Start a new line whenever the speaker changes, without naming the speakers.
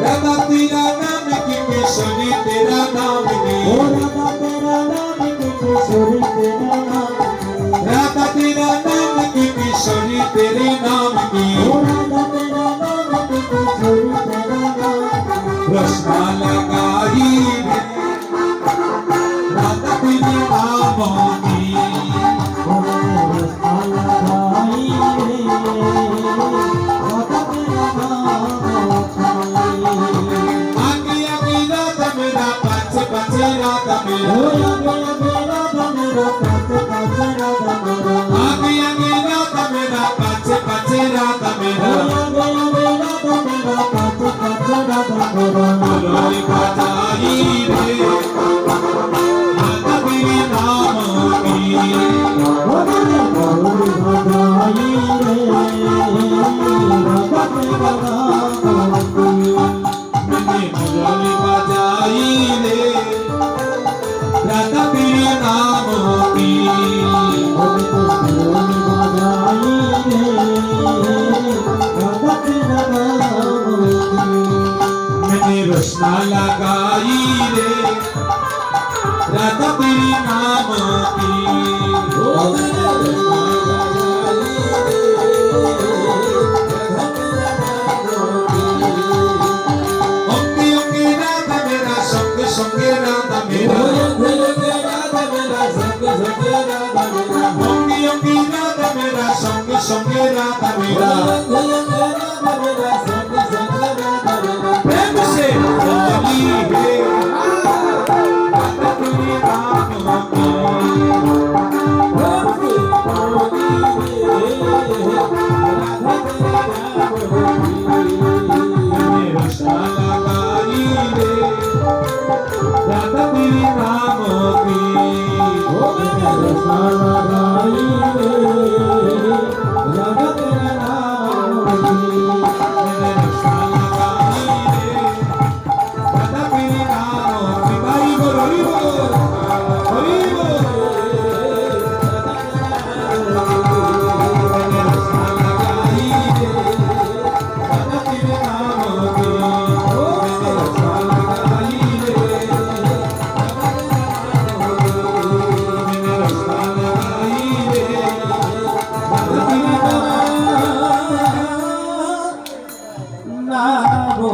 राधा तेरा नाम की किशोरी तेरा नाम की राधा तेरा नाम की किशोरी तेरे नाम की कृष्णा लगाई रे राधा तेरे नाम की आगे आगे राधा मेरा पाछे पाछे राधा मेरा आगे आगे राधा मेरा पाछे पाछे राधा मेरा लोरी बजाई रे राधा तेरे नाम की मैंने मुरली बजाई रे राधा तेरे नाम की मैंने रोशना लगाई रे राधा तेरे नाम की